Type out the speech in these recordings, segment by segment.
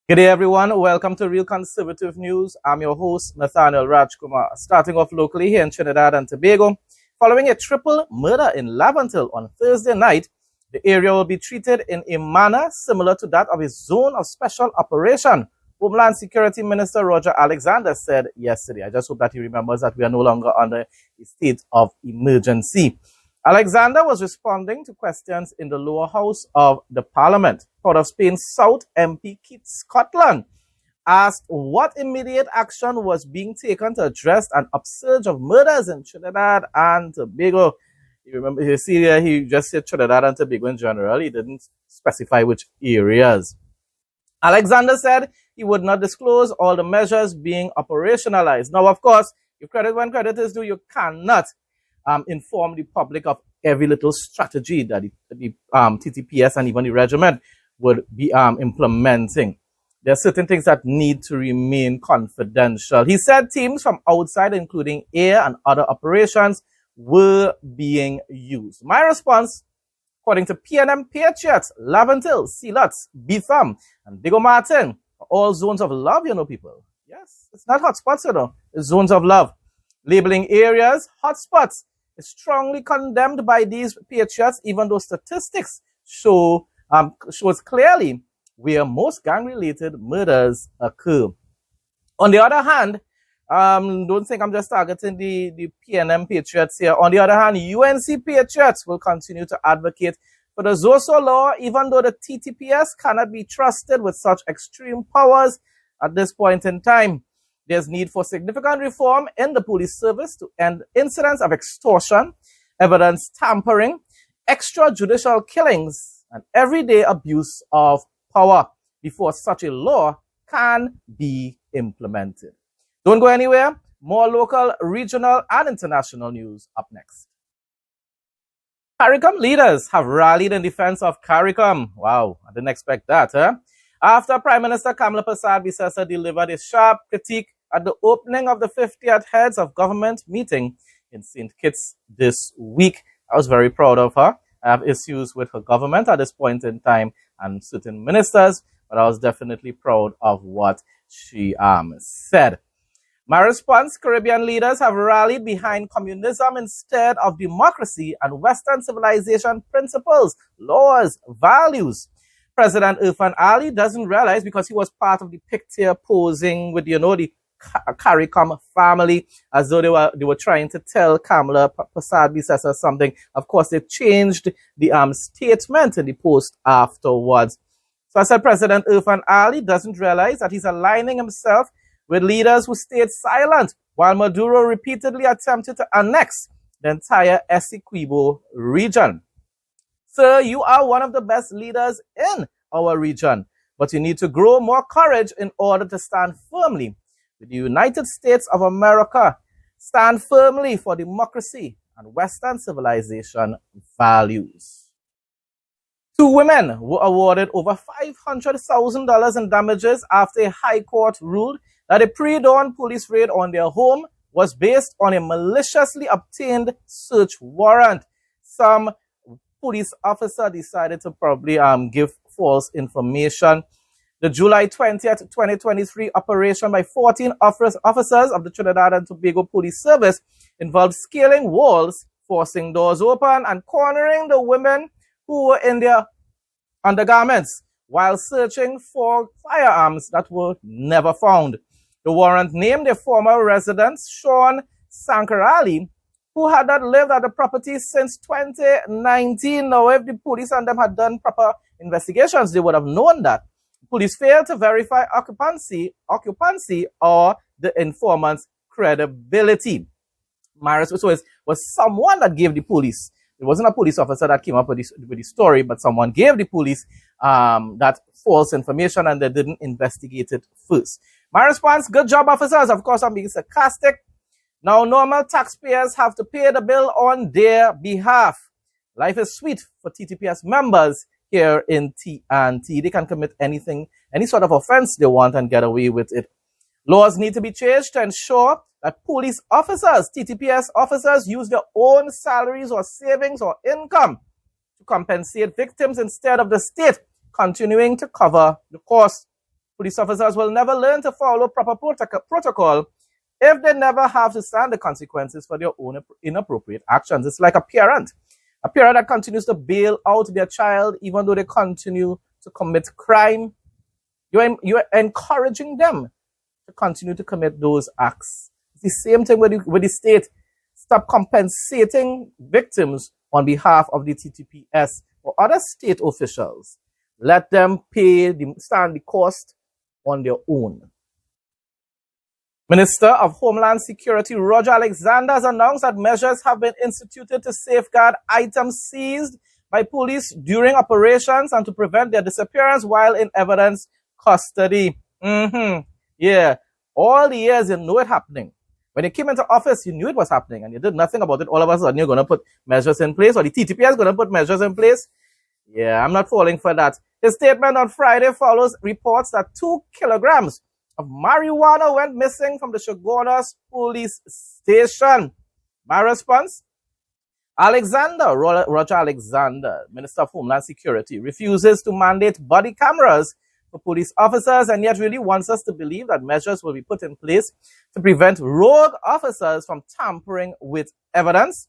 Good day, everyone. Welcome to Real Conservative News. I'm your host, Nathaniel Rajkumar. Starting off locally here in Trinidad and Tobago, following a triple murder in Laventille on Thursday night, the area will be treated in a manner similar to that of a zone of special operation. Homeland Security Minister Roger Alexander said yesterday. I just hope that he remembers that we are no longer under a state of emergency. Alexander was responding to questions in the lower house of the parliament. Port of Spain South MP Keith Scotland asked what immediate action was being taken to address an upsurge of murders in Trinidad and Tobago. You see here, he just said Trinidad and Tobago in general. He didn't specify which areas. Alexander said he would not disclose all the measures being operationalized. Now, of course, if credit when credit is due, you cannot inform the public of every little strategy that the TTPS and even the regiment would be implementing. There are certain things that need to remain confidential. He said teams from outside, including air and other operations, were being used. My response, according to PNM Patriots, Laventille, Sealots, Betham, and Diego Martin, are all zones of love, people. Yes, it's not hotspots, it's zones of love. Labeling areas hotspots is strongly condemned by these patriots, even though statistics shows clearly where most gang-related murders occur. On the other hand, don't think I'm just targeting the PNM Patriots here. On the other hand, UNC Patriots will continue to advocate for the ZOSO law, even though the TTPS cannot be trusted with such extreme powers at this point in time. There's need for significant reform in the police service to end incidents of extortion, evidence tampering, extrajudicial killings, and everyday abuse of power before such a law can be implemented. Don't go anywhere. More local, regional, and international news up next. CARICOM leaders have rallied in defense of CARICOM. Wow, I didn't expect that, huh? After Prime Minister Kamala Persad-Bissessar delivered a sharp critique at the opening of the 50th Heads of Government meeting in St. Kitts this week. I was very proud of her. I have issues with her government at this point in time and certain ministers, but I was definitely proud of what she said. My response, Caribbean leaders have rallied behind communism instead of democracy and Western civilization principles, laws, values. President Irfan Ali doesn't realize, because he was part of the picture posing with, the CARICOM family, as though they were trying to tell Kamala Persad-Bissessar something. Of course, they changed the statement in the post afterwards. So I said President Irfan Ali doesn't realize that he's aligning himself with leaders who stayed silent while Maduro repeatedly attempted to annex the entire Essequibo region. Sir, you are one of the best leaders in our region, but you need to grow more courage in order to stand firmly with the United States of America. Stand firmly for democracy and Western civilization values. 2 women were awarded over $500,000 in damages after a high court ruled that a pre-dawn police raid on their home was based on a maliciously obtained search warrant. Some police officer decided to probably give false information. The July 20th, 2023 operation by 14 officers of the Trinidad and Tobago Police Service involved scaling walls, forcing doors open, and cornering the women who were in their undergarments while searching for firearms that were never found. The warrant named a former resident, Sean Sankarali, who had not lived at the property since 2019. Now, if the police and them had done proper investigations, they would have known that. Police failed to verify occupancy or the informant's credibility. Maris was someone that gave the police. It wasn't a police officer that came up with the story, but someone gave the police that false information, and they didn't investigate it first. My response, good job, officers. Of course, I'm being sarcastic. Now, normal taxpayers have to pay the bill on their behalf. Life is sweet for TTPS members here in T&T. They can commit anything, any sort of offense they want and get away with it. Laws need to be changed to ensure that police officers, TTPS officers, use their own salaries or savings or income to compensate victims instead of the state continuing to cover the cost. Police officers will never learn to follow proper protocol if they never have to stand the consequences for their own inappropriate actions. It's like a parent that continues to bail out their child even though they continue to commit crime. You're encouraging them to continue to commit those acts. It's the same thing with the state. Stop compensating victims on behalf of the TTPS or other state officials. Let them stand the cost on their own. Minister of Homeland Security Roger Alexander has announced that measures have been instituted to safeguard items seized by police during operations and to prevent their disappearance while in evidence custody. Yeah, all the years you know it happening. When you came into office, you knew it was happening and you did nothing about it. All of a sudden, you're going to put measures in place, or the TTPS is going to put measures in place. Yeah, I'm not falling for that. His statement on Friday follows reports that 2 kilograms of marijuana went missing from the Shogunas police station. My response? Roger Alexander, Minister of Homeland Security, refuses to mandate body cameras for police officers and yet really wants us to believe that measures will be put in place to prevent rogue officers from tampering with evidence.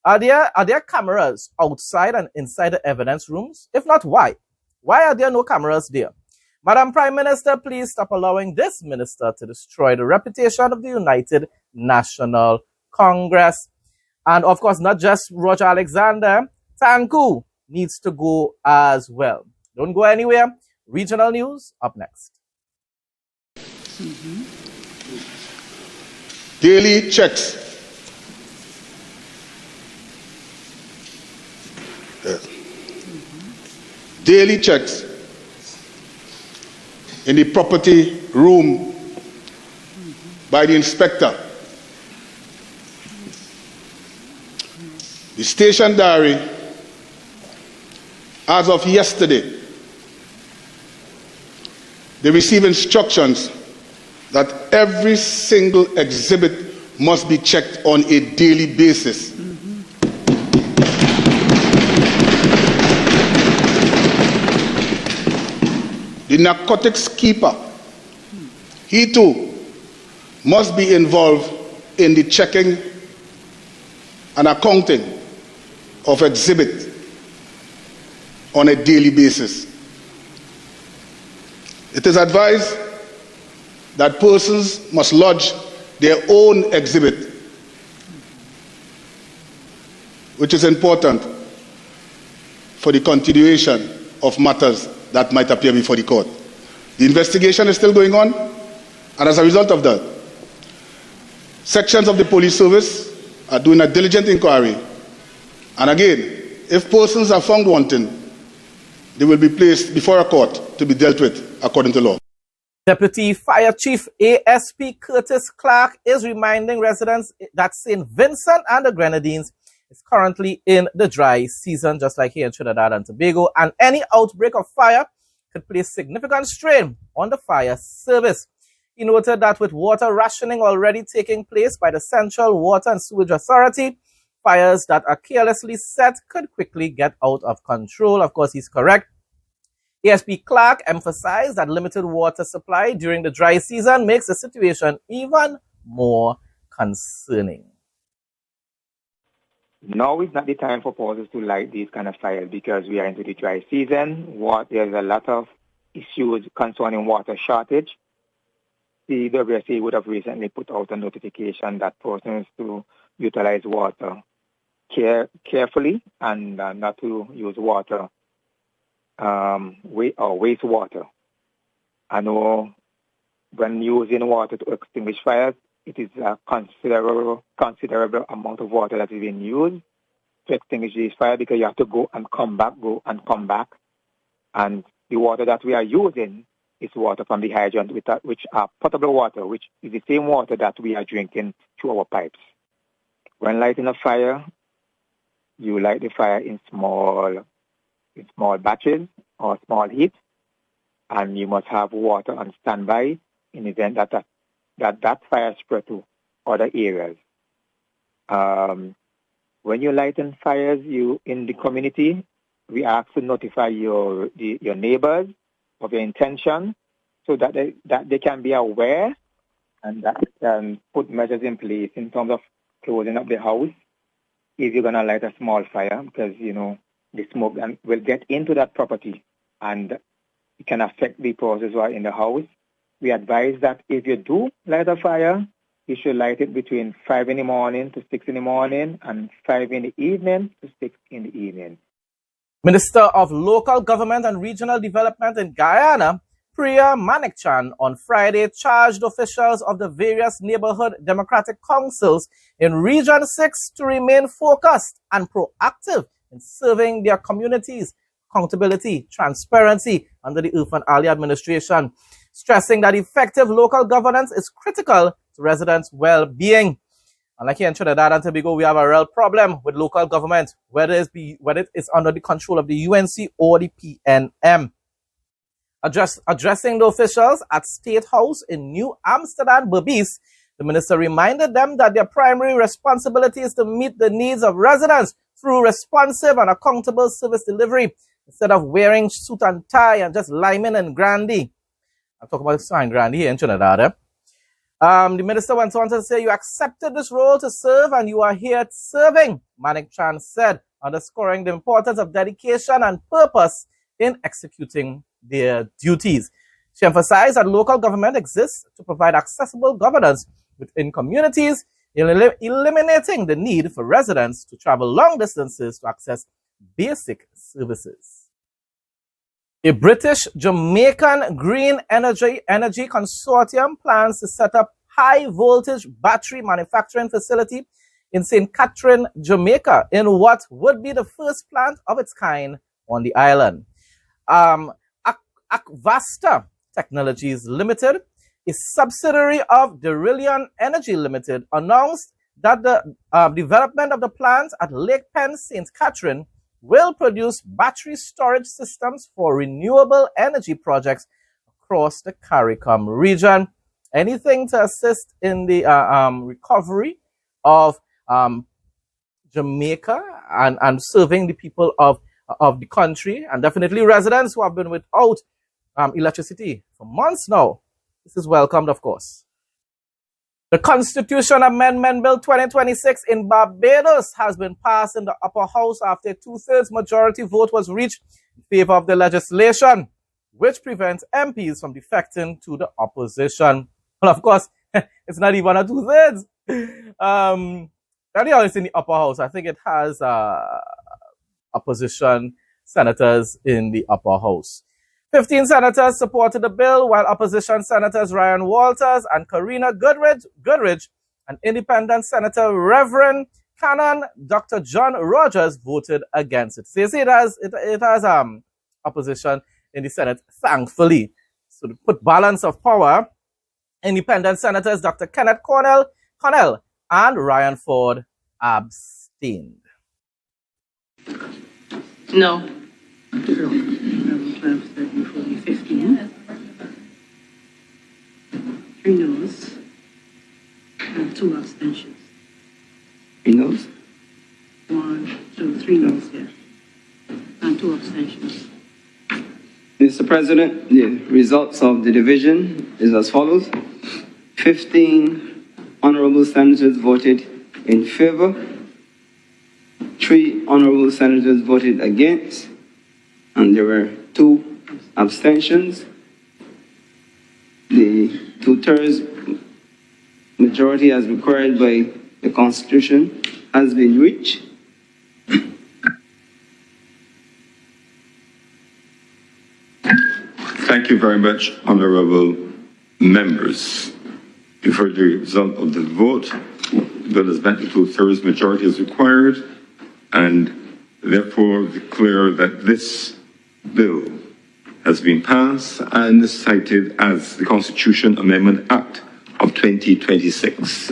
Are there cameras outside and inside the evidence rooms? If not, why? Why are there no cameras there? Madam Prime Minister, please stop allowing this minister to destroy the reputation of the United National Congress. And of course, not just Roger Alexander, Tanku needs to go as well. Don't go anywhere. Regional news up next. Daily checks. Daily checks in the property room by the inspector. The station diary, as of yesterday, they receive instructions that every single exhibit must be checked on a daily basis. The narcotics keeper, he too must be involved in the checking and accounting of exhibits on a daily basis. It is advised that persons must lodge their own exhibit, which is important for the continuation of matters that might appear before the court. The investigation is still going on, and as a result of that, sections of the police service are doing a diligent inquiry. And again, if persons are found wanting, they will be placed before a court to be dealt with according to law. Deputy Fire Chief ASP Curtis Clark is reminding residents that St. Vincent and the Grenadines is currently in the dry season, just like here in Trinidad and Tobago, and any outbreak of fire could place significant strain on the fire service. He noted that with water rationing already taking place by the Central Water and Sewage Authority, fires that are carelessly set could quickly get out of control. Of course, he's correct. ASP Clark emphasized that limited water supply during the dry season makes the situation even more concerning. Now is not the time for pauses to light these kind of fires because we are into the dry season. There's a lot of issues concerning water shortage. The WSA would have recently put out a notification that persons to utilize water carefully and not to use water or wastewater. I know when using water to extinguish fires, it is a considerable amount of water that is being used to extinguish these fires because you have to go and come back. And the water that we are using is water from the hydrant, which are potable water, which is the same water that we are drinking through our pipes. When lighting a fire, you light the fire in small batches or small heat, and you must have water on standby in the event that fire spread to other areas. When you're lighting fires, in the community, we ask to notify your neighbors of your intention so that they can be aware and that can put measures in place in terms of closing up the house if you're going to light a small fire, because, the smoke will get into that property and it can affect the persons who are in the house. We advise that if you do light a fire, you should light it between 5 in the morning to 6 in the morning and 5 in the evening to 6 in the evening. Minister of Local Government and Regional Development in Guyana, Priya Manikchan, on Friday charged officials of the various neighborhood democratic councils in Region 6 to remain focused and proactive in serving their communities, accountability, transparency under the Irfan Ali administration, stressing that effective local governance is critical to residents' well-being. Unlike here in Trinidad and Tobago, we have a real problem with local government, whether it is under the control of the UNC or the PNM. Addressing the officials at State House in New Amsterdam, Berbice, the minister reminded them that their primary responsibility is to meet the needs of residents through responsive and accountable service delivery, instead of wearing suit and tie and just liming and grandy. I'm talking about sign grandy here in Trinidad. The minister went on to say, "You accepted this role to serve and you are here serving," Manikchan said, underscoring the importance of dedication and purpose in executing their duties. She emphasized that local government exists to provide accessible governance within communities, eliminating the need for residents to travel long distances to access basic services. A British-Jamaican green energy consortium plans to set up high-voltage battery manufacturing facility in St. Catherine, Jamaica, in what would be the first plant of its kind on the island. Akvasta Technologies Limited, a subsidiary of Derillion Energy Limited, announced that the development of the plant at Lake Penn, St. Catherine, will produce battery storage systems for renewable energy projects across the CARICOM region. Anything to assist in the recovery of Jamaica and serving the people of the country, and definitely residents who have been without electricity for months now. This is welcomed, of course. The Constitution Amendment Bill 2026 in Barbados has been passed in the upper house after a 2/3 majority vote was reached in favor of the legislation, which prevents MPs from defecting to the opposition. Well, of course, it's not even a 2/3. That is in the upper house. I think it has opposition senators in the upper house. 15 senators supported the bill, while opposition senators Ryan Walters and Karina Goodridge and independent senator Reverend Canon Dr. John Rogers voted against it. So you see, it has opposition in the Senate, thankfully. So to put balance of power, independent senators Dr. Kenneth Cornell and Ryan Ford abstained. No. 12, 13, 14, 15. 3 noes and 2 abstentions. 3 noes? 1, 2, 3 noes, yeah. And 2 abstentions. Mr. President, the results of the division is as follows. 15 honorable senators voted in favor. 3 honorable senators voted against. And there were 2 abstentions. The 2/3 majority as required by the Constitution has been reached. Thank you very much, honourable members. You've heard the result of the vote. The bill has met the 2/3 majority as required, and therefore declare that this bill has been passed and is cited as the Constitution Amendment Act of 2026.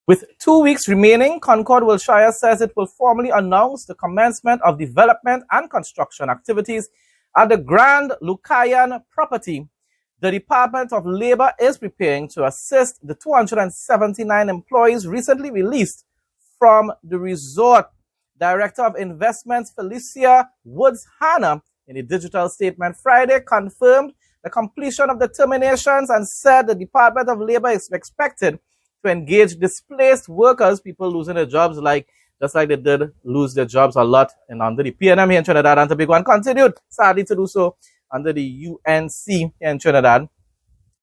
With 2 weeks remaining, Concord Wilshire says it will formally announce the commencement of development and construction activities at the Grand Lucayan property. The Department of Labor is preparing to assist the 279 employees recently released from the resort. Director of Investments Felicia Woods-Hanna, in a digital statement Friday, confirmed the completion of the terminations and said the Department of Labor is expected to engage displaced workers, people losing their jobs, just like they did lose their jobs a lot under the PNM here in Trinidad and Tobago, and continued, sadly, to do so under the UNC here in Trinidad.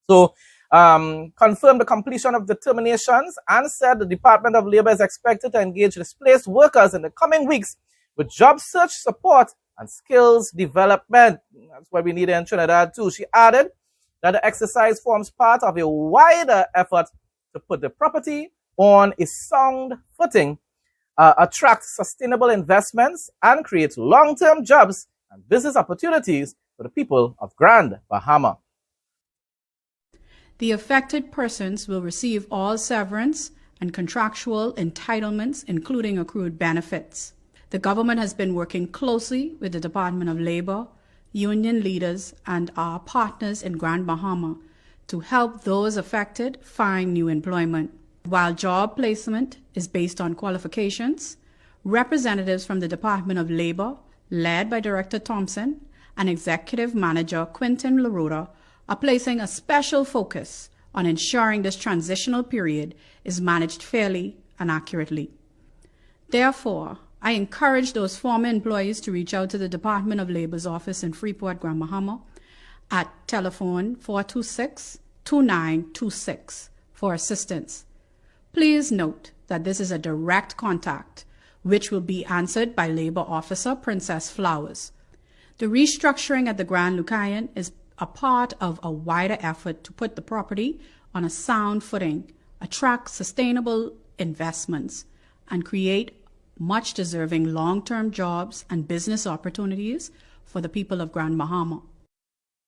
So, confirmed the completion of the terminations and said the Department of Labor is expected to engage displaced workers in the coming weeks with job search support and skills development. That's what we need in Trinidad too. She added that the exercise forms part of a wider effort to put the property on a sound footing, attract sustainable investments, and create long-term jobs and business opportunities for the people of Grand Bahama. The affected persons will receive all severance and contractual entitlements, including accrued benefits. The government has been working closely with the Department of Labor, union leaders, and our partners in Grand Bahama to help those affected find new employment. While job placement is based on qualifications, representatives from the Department of Labor, led by Director Thompson, and Executive Manager Quintin LaRota, are placing a special focus on ensuring this transitional period is managed fairly and accurately. Therefore, I encourage those former employees to reach out to the Department of Labor's office in Freeport, Grand Bahama at telephone 426-2926 for assistance. Please note that this is a direct contact, which will be answered by Labor Officer Princess Flowers. The restructuring at the Grand Lucayan is a part of a wider effort to put the property on a sound footing, attract sustainable investments, and create much deserving long-term jobs and business opportunities for the people of Grand Bahama.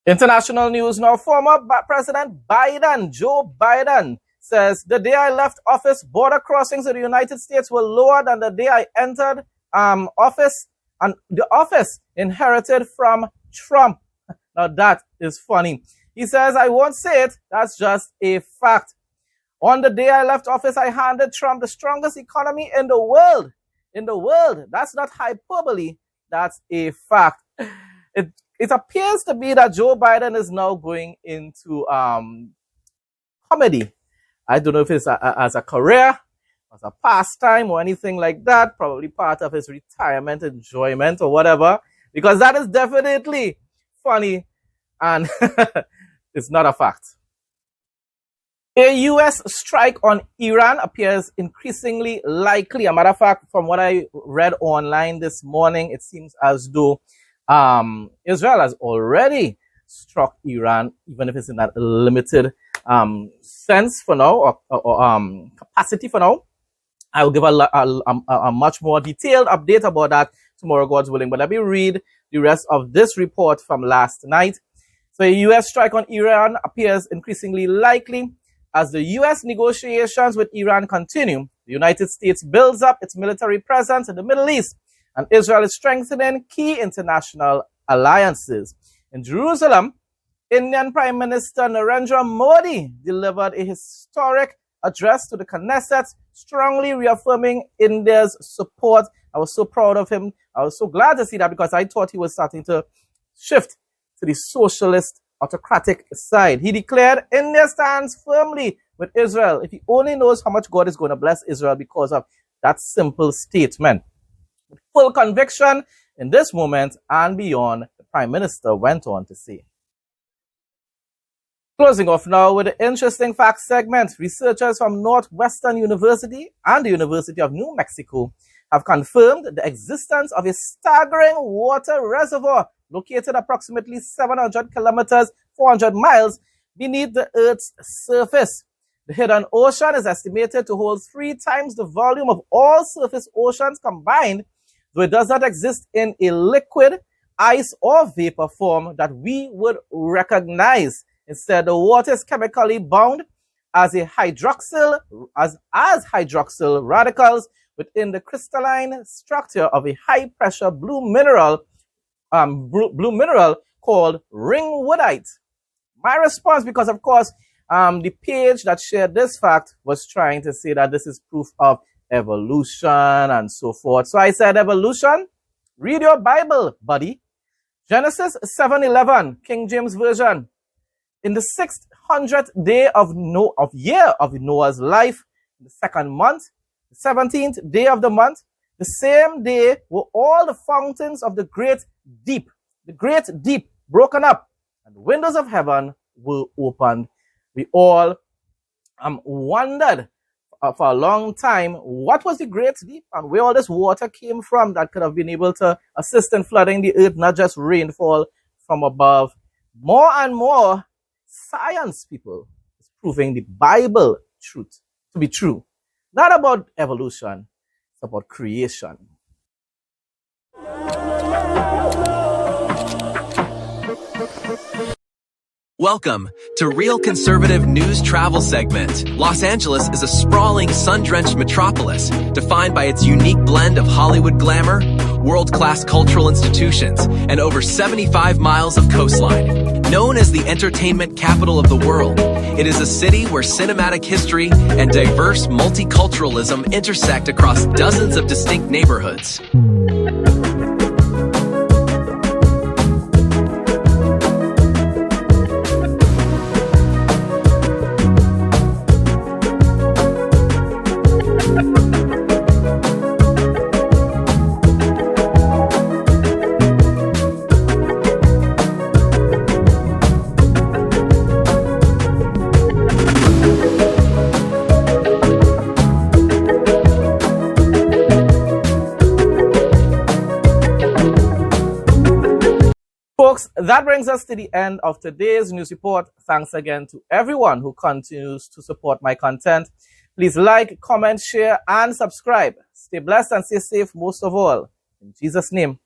International news now. Former President Biden, Joe Biden, says, the day I left office, border crossings in the United States were lower than the day I entered office, and the office inherited from Trump. Now that is funny. He says, I won't say it. That's just a fact. On the day I left office, I handed Trump the strongest economy in the world. That's not hyperbole. That's a fact. It appears to be that Joe Biden is now going into comedy. I don't know if it's as a career, as a pastime, or anything like that. Probably part of his retirement enjoyment or whatever, because that is definitely funny and it's not a fact. A U.S. strike on Iran appears increasingly likely. A matter of fact, from what I read online this morning, it seems as though Israel has already struck Iran, even if it's in that limited sense for now, or capacity for now. I will give a much more detailed update about that tomorrow, God's willing. But let me read the rest of this report from last night. So a U.S. strike on Iran appears increasingly likely as the U.S. negotiations with Iran continue. The United States builds up its military presence in the Middle East, and Israel is strengthening key international alliances. In Jerusalem, Indian Prime Minister Narendra Modi delivered a historic address to the Knesset, strongly reaffirming India's support. I was so proud of him. I was so glad to see that, because I thought he was starting to shift to the socialist autocratic side. He declared India stands firmly with Israel. If he only knows how much God is going to bless Israel because of that simple statement. With full conviction in this moment and beyond, the Prime Minister went on to say. Closing off now with the interesting fact segment. Researchers from Northwestern University and the University of New Mexico have confirmed the existence of a staggering water reservoir located approximately 700 kilometers, 400 miles beneath the Earth's surface. The hidden ocean is estimated to hold 3 times the volume of all surface oceans combined, though it does not exist in a liquid, ice, or vapor form that we would recognize. Instead, the water is chemically bound as hydroxyl radicals within the crystalline structure of a high-pressure blue mineral called ringwoodite. My response, because of course, the page that shared this fact was trying to say that this is proof of evolution and so forth. So I said, evolution, read your Bible, buddy. Genesis 7:11, King James Version. In the 600th day of year of Noah's life, the second month, the 17th day of the month, the same day were all the fountains of the great deep broken up, and the windows of heaven were opened. We all wondered for a long time what was the great deep and where all this water came from that could have been able to assist in flooding the earth, not just rainfall from above. More and more, science, people, is proving the Bible truth to be true. Not about evolution, it's about creation. Welcome to Real Conservative News Travel Segment. Los Angeles is a sprawling, sun-drenched metropolis defined by its unique blend of Hollywood glamour, world-class cultural institutions, and over 75 miles of coastline. Known as the entertainment capital of the world, it is a city where cinematic history and diverse multiculturalism intersect across dozens of distinct neighborhoods. Folks, that brings us to the end of today's news report. Thanks again to everyone who continues to support my content. Please like, comment, share, and subscribe. Stay blessed and stay safe most of all. In Jesus' name.